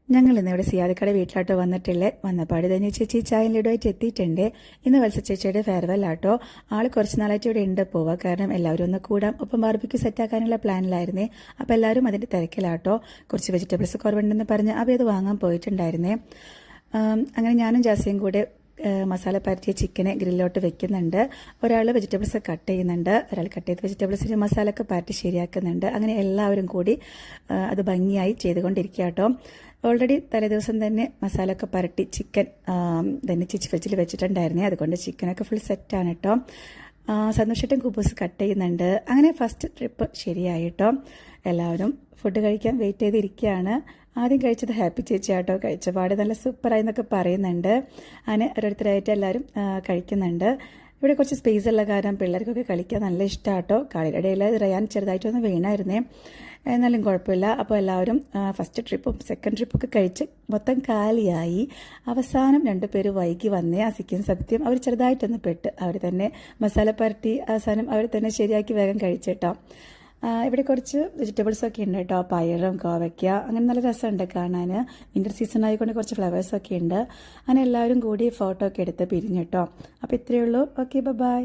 ഞങ്ങൾ ഇന്നിവിടെ സിയാദിക്കട വീട്ടിലാട്ടോ വന്നപാട് തന്നെ ചേച്ചി ചായ ലഡുവായിട്ട് എത്തിയിട്ടുണ്ട്. ഇന്ന് വത്സ ചേച്ചിയുടെ ഫെയർവെൽ ആട്ടോ. ആൾ കുറച്ച് നാളായിട്ട് ഇവിടെ ഉണ്ട് പോവുക. കാരണം എല്ലാവരും ഒന്ന് കൂടാം, ഒപ്പം ബാർബിക്യൂ സെറ്റാക്കാനുള്ള പ്ലാനിലായിരുന്നേ. അപ്പോൾ എല്ലാവരും അതിൻ്റെ തിരക്കിലാട്ടോ. കുറച്ച് വെജിറ്റബിൾസ് കുറവുണ്ടെന്ന് പറഞ്ഞ് അപ്പോൾ അത് വാങ്ങാൻ പോയിട്ടുണ്ടായിരുന്നേ. അങ്ങനെ ഞാനും ജാസിയും കൂടെ മസാല പരത്തിയ ചിക്കനെ ഗ്രില്ലോട്ട് വെക്കുന്നുണ്ട്. ഒരാൾ വെജിറ്റബിൾസ് കട്ട് ചെയ്യുന്നുണ്ട്, ഒരാൾ കട്ട് ചെയ്ത് വെജിറ്റബിൾസിന് മസാല ഒക്കെ പരത്തി ശരിയാക്കുന്നുണ്ട്. അങ്ങനെ എല്ലാവരും കൂടി അത് ഭംഗിയായി ചെയ്തുകൊണ്ടിരിക്കുക കേട്ടോ. ഓൾറെഡി തലേദിവസം തന്നെ മസാല ഒക്കെ പരട്ടി ചിക്കൻ തന്നെ ഫ്രിഡ്ജിൽ വെച്ചിട്ടുണ്ടായിരുന്നേ. അതുകൊണ്ട് ചിക്കനൊക്കെ ഫുൾ സെറ്റാണ് കേട്ടോ. സന്തോഷമായിട്ടും കുബൂസ് കട്ട് ചെയ്യുന്നുണ്ട്. അങ്ങനെ ഫസ്റ്റ് ട്രിപ്പ് ശരിയായി കേട്ടോ. എല്ലാവരും ഫുഡ് കഴിക്കാൻ വെയിറ്റ് ചെയ്തിരിക്കുകയാണ്. ആദ്യം കഴിച്ചത് ഹാപ്പി ചേച്ചിയാട്ടോ. കഴിച്ച പാട് നല്ല സൂപ്പറായി എന്നൊക്കെ പറയുന്നുണ്ട്. അങ്ങനെ ഓരോരുത്തരായിട്ട് എല്ലാവരും കഴിക്കുന്നുണ്ട്. ഇവിടെ കുറച്ച് സ്പേസ് ഉള്ള കാരണം പിള്ളേർക്കൊക്കെ കളിക്കാൻ നല്ല ഇഷ്ടമാട്ടോ. കളിയുടെ ഇടയിൽ റയാൻ ചെറുതായിട്ടൊന്ന് വീണായിരുന്നേ, എന്നാലും കുഴപ്പമില്ല. അപ്പോൾ എല്ലാവരും ഫസ്റ്റ് ട്രിപ്പും സെക്കൻഡ് ട്രിപ്പൊക്കെ കഴിച്ച് മൊത്തം കാലിയായി. അവസാനം രണ്ടുപേര് വൈകി വന്നേ. അസിക്കും സത്യം അവർ ചെറുതായിട്ടൊന്ന് പെട്ട് അവർ തന്നെ മസാല പരട്ടി അവസാനം അവർ തന്നെ ശരിയാക്കി വേഗം കഴിച്ചിട്ടോ. ഇവിടെ കുറച്ച് വെജിറ്റബിൾസൊക്കെ ഉണ്ട് കേട്ടോ. പയറും കോവയ്ക്ക അങ്ങനെ നല്ല രസമുണ്ട് കാണാൻ. വിൻ്റർ സീസൺ ആയിക്കൊണ്ട് കുറച്ച് ഫ്ലവേഴ്സൊക്കെ ഉണ്ട്. അങ്ങനെ എല്ലാവരും കൂടി ഫോട്ടോ ഒക്കെ എടുത്ത് പിരിഞ്ഞു കേട്ടോ. അപ്പോൾ ഇത്രയേ ഉള്ളൂ. Okay, by.